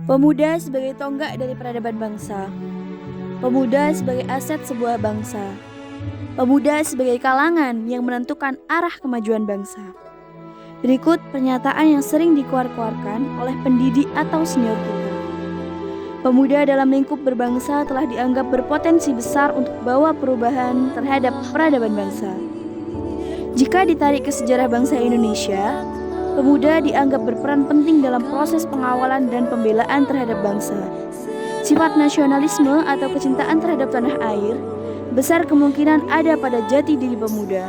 Pemuda sebagai tonggak dari peradaban bangsa. Pemuda sebagai aset sebuah bangsa. Pemuda sebagai kalangan yang menentukan arah kemajuan bangsa. Berikut pernyataan yang sering dikeluarkan oleh pendidik atau senior kita. Pemuda dalam lingkup berbangsa telah dianggap berpotensi besar untuk bawa perubahan terhadap peradaban bangsa. Jika ditarik ke sejarah bangsa Indonesia, pemuda dianggap berperan penting dalam proses pengawalan dan pembelaan terhadap bangsa. Sifat nasionalisme atau kecintaan terhadap tanah air besar kemungkinan ada pada jati diri pemuda.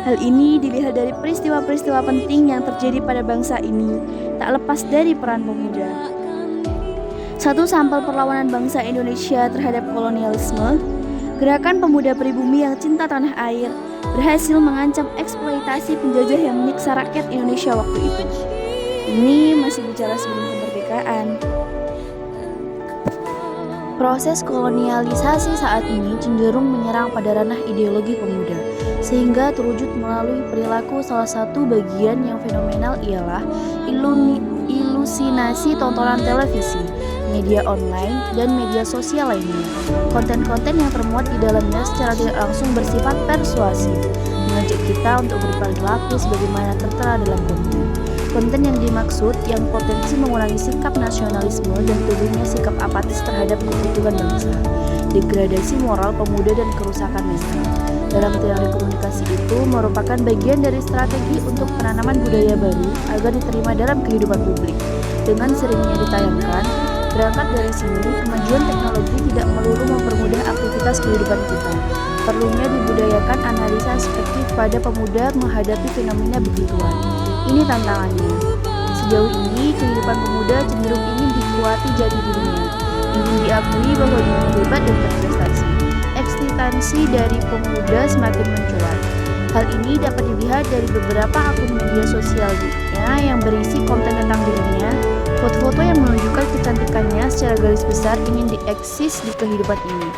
Hal ini dilihat dari peristiwa-peristiwa penting yang terjadi pada bangsa ini, tak lepas dari peran pemuda. Satu sampel perlawanan bangsa Indonesia terhadap kolonialisme, gerakan pemuda pribumi yang cinta tanah air berhasil mengancam eksploitasi penjajah yang menyiksa rakyat Indonesia waktu itu. Ini masih bicara sebelum kemerdekaan. Proses kolonialisasi saat ini cenderung menyerang pada ranah ideologi pemuda, sehingga terwujud melalui perilaku. Salah satu bagian yang fenomenal ialah ilusinasi tontonan televisi, media online, dan media sosial lainnya. Konten-konten yang termuat di dalamnya secara tidak langsung bersifat persuasif, mengajak kita untuk berperilaku sebagaimana tertera dalam konten. Konten yang dimaksud yang potensi mengurangi sikap nasionalisme dan tumbuhnya sikap apatis terhadap kebutuhan bangsa, degradasi moral pemuda dan kerusakan mental. Dalam teori komunikasi itu merupakan bagian dari strategi untuk penanaman budaya baru agar diterima dalam kehidupan publik. Dengan seringnya ditayangkan, berangkat dari sini kemajuan teknologi tidak melulu mempermudah aktivitas kehidupan kita. Perlunya dibudayakan analisa perspektif pada pemuda menghadapi fenomena begituan. Ini tantangannya. Sejauh ini, kehidupan pemuda cenderung ingin dikuati jati dirinya, ingin diakui bahwa dirinya hebat dan berprestasi. Eksistensi dari pemuda semakin mencuat. Hal ini dapat dilihat dari beberapa akun media sosialnya yang berisi konten tentang dirinya, foto-foto yang menunjukkan kecantikannya secara garis besar ingin dieksis di kehidupan ini.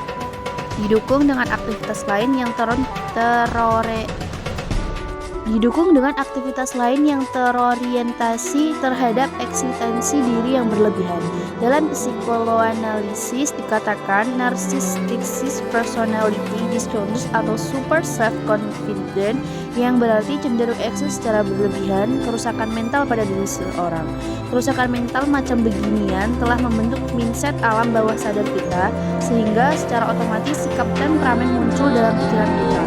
Didukung dengan aktivitas lain yang terorientasi terhadap eksistensi diri yang berlebihan. Dalam psikoanalisis dikatakan narcissistic personality disorder atau super self-confident, yang berarti cenderung eksis secara berlebihan, kerusakan mental pada diri seseorang. Kerusakan mental macam beginian telah membentuk mindset alam bawah sadar kita, sehingga secara otomatis sikap temperamen muncul dalam pikiran kita.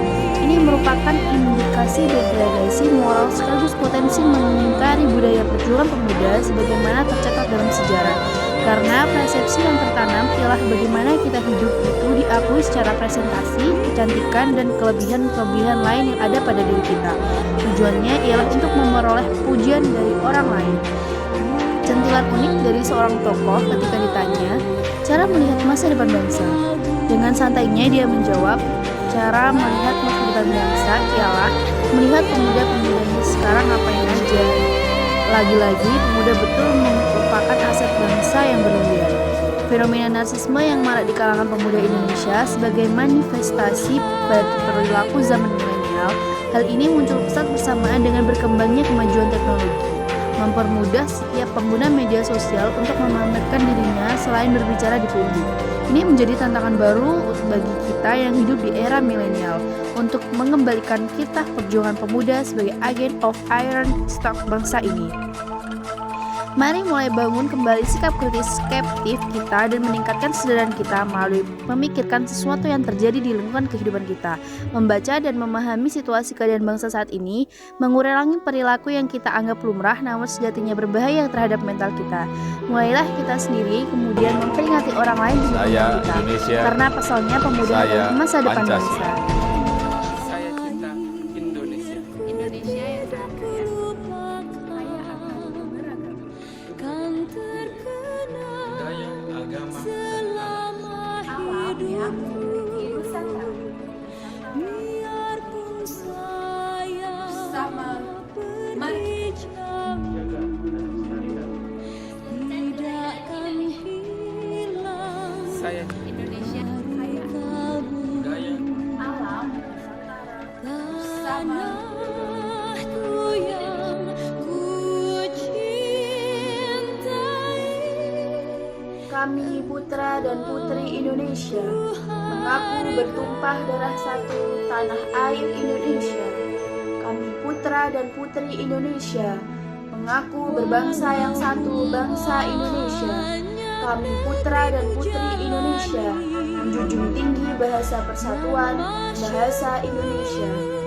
Ini merupakan indikasi degradasi moral sekaligus potensi mengingkari budaya perjuangan pemuda sebagaimana tercatat dalam sejarah. Karena persepsi yang tertanam ialah bagaimana kita hidup itu diakui secara presentasi, kecantikan, dan kelebihan-kelebihan lain yang ada pada diri kita. Tujuannya ialah untuk memperoleh pujian dari orang lain. Sentilan unik dari seorang tokoh ketika ditanya cara melihat masa depan bangsa. Dengan santainya dia menjawab, cara melihat masa depan bangsa ialah melihat pemuda-pemudanya sekarang ngapain aja. Lagi-lagi pemuda betul merupakan aset bangsa yang berlebihan. Fenomena narsisme yang marak di kalangan pemuda Indonesia sebagai manifestasi perilaku zaman milenial. Hal ini muncul pesat bersamaan dengan berkembangnya kemajuan teknologi, mempermudah setiap pengguna media sosial untuk memamerkan dirinya selain berbicara di publik. Ini menjadi tantangan baru bagi kita yang hidup di era milenial untuk mengembalikan kitah perjuangan pemuda sebagai agen of iron stock bangsa ini. Mari mulai bangun kembali sikap kritis skeptif kita dan meningkatkan kesadaran kita melalui memikirkan sesuatu yang terjadi di lingkungan kehidupan kita, membaca dan memahami situasi keadaan bangsa saat ini, mengurangi perilaku yang kita anggap lumrah namun sejatinya berbahaya terhadap mental kita. Mulailah kita sendiri, kemudian memperingati orang lain di lingkungan kita, Indonesia, karena pasalnya pemuda adalah masa depan bangsa. Saya cinta Indonesia. Indonesia yang sangat kaya akan beragam. Budaya, agama, Alam yang memiliki Nusantara bersama mari saya Indonesia kaya budaya, alam bersama Kami putra dan putri Indonesia mengaku bertumpah darah satu tanah air Indonesia. Kami putra dan putri Indonesia mengaku berbangsa yang satu, bangsa Indonesia. Kami putra dan putri Indonesia menjunjung tinggi bahasa persatuan, bahasa Indonesia.